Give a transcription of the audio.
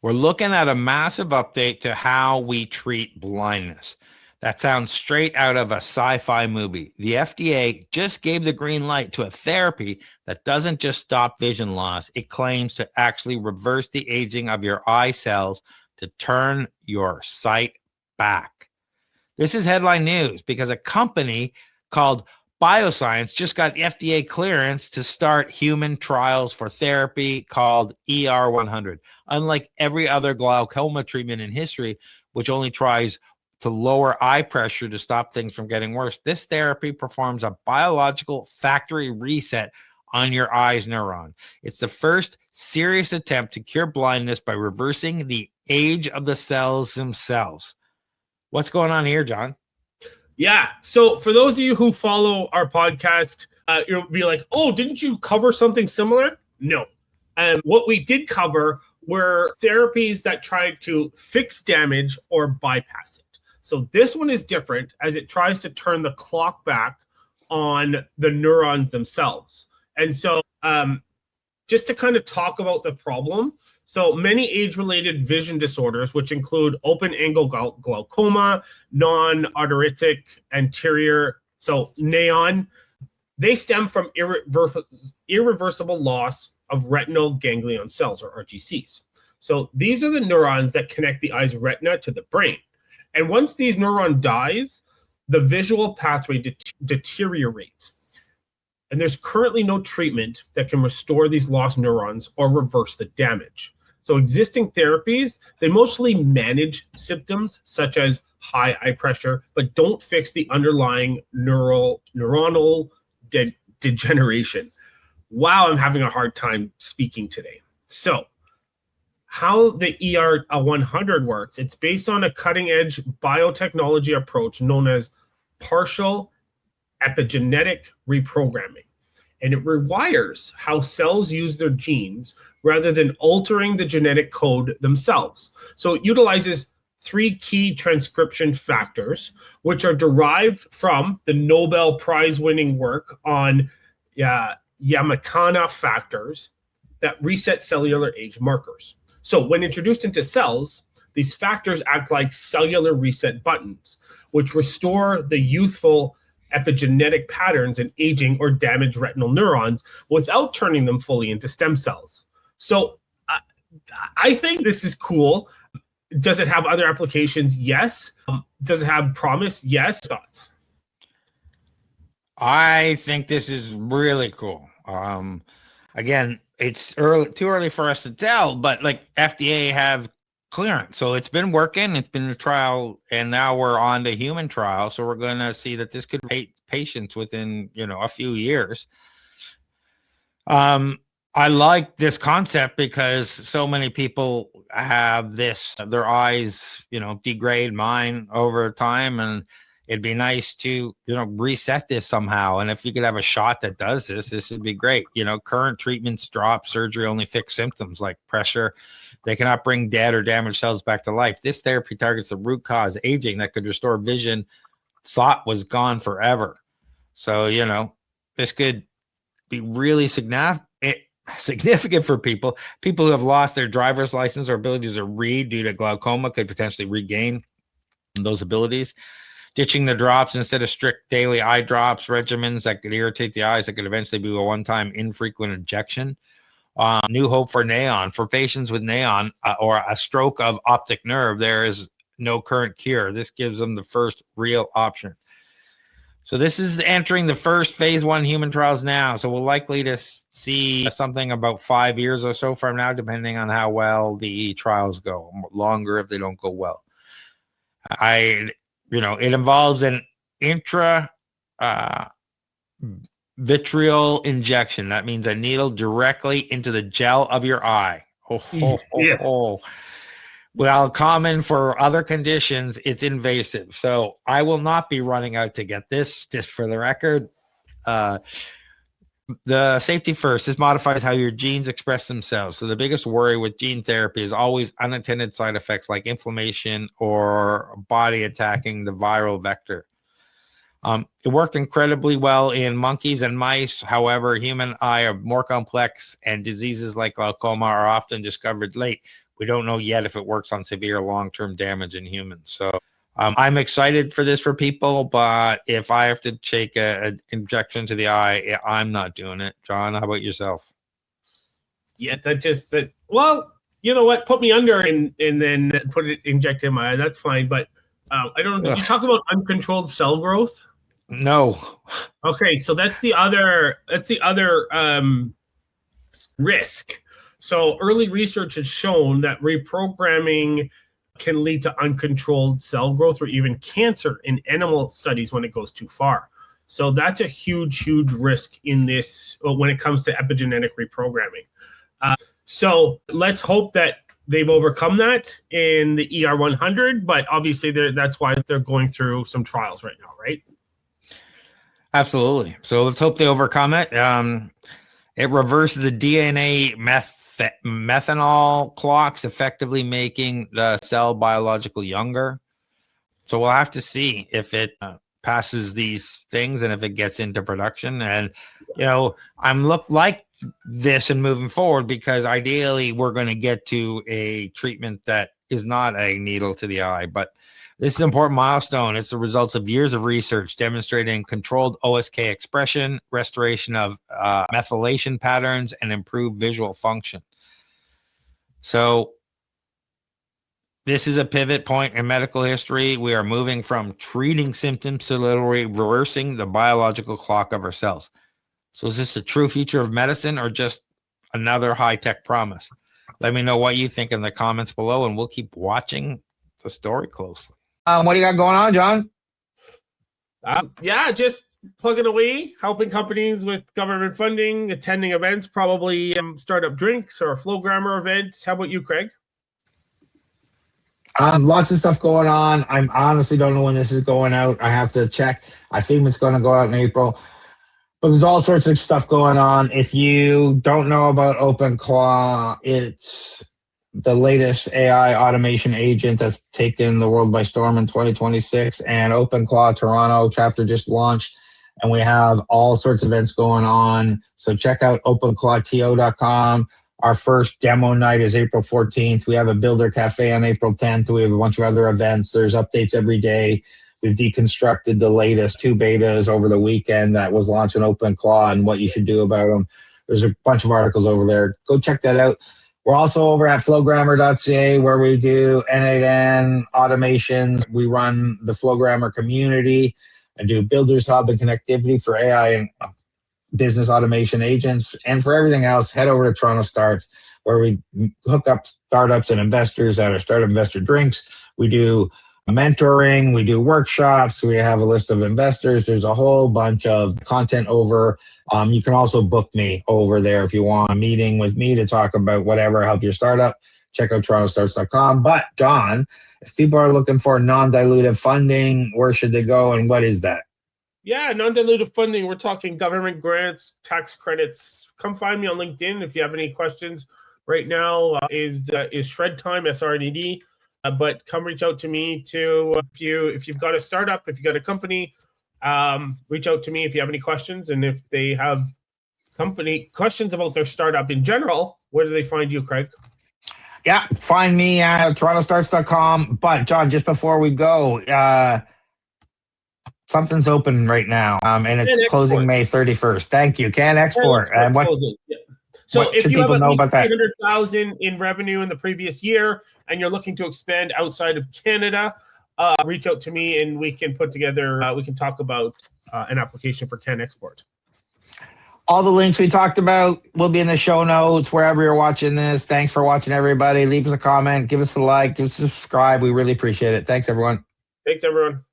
We're looking at a massive update to how we treat blindness. That sounds straight out of a sci-fi movie. The FDA just gave the green light to a therapy that doesn't just stop vision loss. It claims to actually reverse the aging of your eye cells to turn your sight back. This is headline news because a company called Bioscience just got FDA clearance to start human trials for therapy called ER100. Unlike every other glaucoma treatment in history, which only tries to lower eye pressure to stop things from getting worse, this therapy performs a biological factory reset on your eye's neuron. It's the first serious attempt to cure blindness by reversing the age of the cells themselves. What's going on here, John? Yeah. So for those of you who follow our podcast, you'll be like, oh, didn't you cover something similar? No. And what we did cover were therapies that tried to fix damage or bypass it. So this one is different as it tries to turn the clock back on the neurons themselves. And so just to kind of talk about the problem, so many age-related vision disorders, which include open-angle glaucoma, non-arteritic anterior, so NAON, they stem from irreversible loss of retinal ganglion cells, or RGCs. So these are the neurons that connect the eye's retina to the brain. And once these neuron dies, the visual pathway deteriorates. And there's currently no treatment that can restore these lost neurons or reverse the damage. So existing therapies, they mostly manage symptoms such as high eye pressure, but don't fix the underlying neuronal degeneration. Wow, I'm having a hard time speaking today. So how the ER100 works, it's based on a cutting-edge biotechnology approach known as partial epigenetic reprogramming. And it rewires how cells use their genes rather than altering the genetic code themselves. So it utilizes 3 key transcription factors, which are derived from the Nobel Prize-winning work on Yamakana factors that reset cellular age markers. So when introduced into cells, these factors act like cellular reset buttons, which restore the youthful epigenetic patterns in aging or damaged retinal neurons without turning them fully into stem cells. So I think this is cool. Does it have other applications? Yes. Does it have promise? Yes. Thoughts? I think this is really cool. Again, it's too early for us to tell, but like FDA have clearance. So it's been working. It's been a trial, and now we're on to human trial. So we're going to see that this could rate patients within, a few years. I like this concept because so many people have this, their eyes, degrade mine over time, and it'd be nice to, reset this somehow. And if you could have a shot that does this would be great. Current treatments drop, surgery only fix symptoms like pressure. They cannot bring dead or damaged cells back to life. This therapy targets the root cause, aging, that could restore vision thought was gone forever. So, this could be really significant for people who have lost their driver's license or abilities to read due to glaucoma could potentially regain those abilities. Ditching the drops instead of strict daily eye drops regimens that could irritate the eyes, that could eventually be a one-time infrequent injection. New hope for NAON. For patients with NAON or a stroke of optic nerve, there is no current cure. This gives them the first real option. So this is entering the first phase 1 human trials now. So we're likely to see something about 5 years or so from now, depending on how well the trials go. Longer if they don't go well. It involves an vitreal injection. That means a needle directly into the gel of your eye. Well, common for other conditions, it's invasive. So I will not be running out to get this, just for the record. The safety first. This modifies how your genes express themselves. So the biggest worry with gene therapy is always unintended side effects like inflammation or body attacking the viral vector. It worked incredibly well in monkeys and mice. However, human eye are more complex, and diseases like glaucoma are often discovered late, We don't know yet if it works on severe long-term damage in humans. So I'm excited for this for people, but if I have to take an injection to the eye, I'm not doing it. John, how about yourself? Yeah, well, you know what? Put me under and then inject in my eye. That's fine. But I don't know. Did you talk about uncontrolled cell growth? No. Okay, so that's the other risk. So early research has shown that reprogramming can lead to uncontrolled cell growth or even cancer in animal studies when it goes too far. So that's a huge risk in this when it comes to epigenetic reprogramming. So let's hope that they've overcome that in the ER100, but obviously that's why they're going through some trials right now, right? Absolutely. So let's hope they overcome it. It reverses the DNA methanol clocks, effectively making the cell biological younger. So we'll have to see if it passes these things and if it gets into production. And, I'm like this and moving forward because ideally we're going to get to a treatment that is not a needle to the eye. But this is an important milestone. It's the results of years of research demonstrating controlled OSK expression, restoration of methylation patterns, and improved visual function. So this is a pivot point in medical history. We are moving from treating symptoms to literally reversing the biological clock of our cells. So is this a true future of medicine or just another high-tech promise? Let me know what you think in the comments below, and we'll keep watching the story closely. What do you got going on, John? Just plugging away, helping companies with government funding, attending events, probably startup drinks or Flowgrammer events. How about you, Craig? Lots of stuff going on. I honestly don't know when this is going out. I have to check. I think it's going to go out in April. But there's all sorts of stuff going on. If you don't know about OpenClaw, it's the latest AI automation agent that's taken the world by storm in 2026. And OpenClaw Toronto chapter just launched. And we have all sorts of events going on. So check out openclawto.com. Our first demo night is April 14th. We have a Builder Cafe on April 10th. We have a bunch of other events. There's updates every day. We've deconstructed the latest 2 betas over the weekend that was launched in OpenClaw and what you should do about them. There's a bunch of articles over there. Go check that out. We're also over at flowgrammer.ca where we do N8N automations. We run the Flowgrammer community and do Builders Hub and connectivity for AI and business automation agents. And for everything else, head over to Toronto Starts where we hook up startups and investors at our Startup Investor Drinks. We do mentoring, we do workshops, we have a list of investors. There's a whole bunch of content over. You can also book me over there if you want a meeting with me to talk about whatever, help your startup. Check out torontostarts.com. But John, if people are looking for non-dilutive funding, where should they go and what is that? Yeah, non-dilutive funding. We're talking government grants, tax credits. Come find me on LinkedIn if you have any questions. Right now is shred time, SRNED. But come reach out to me too if you've got a startup, if you've got a company, reach out to me if you have any questions. And if they have company questions about their startup in general, where do they find you, Craig? Yeah, find me at torontostarts.com. But John, just before we go, something's open right now, and it's closing May 31st. Thank you. Can export. And what? Yeah. So if you have at least 300,000 in revenue in the previous year and you're looking to expand outside of Canada, reach out to me and we can put together, we can talk about an application for Can Export. All the links we talked about will be in the show notes, wherever you're watching this. Thanks for watching, everybody. Leave us a comment, give us a like, give us a subscribe. We really appreciate it. Thanks, everyone. Thanks, everyone.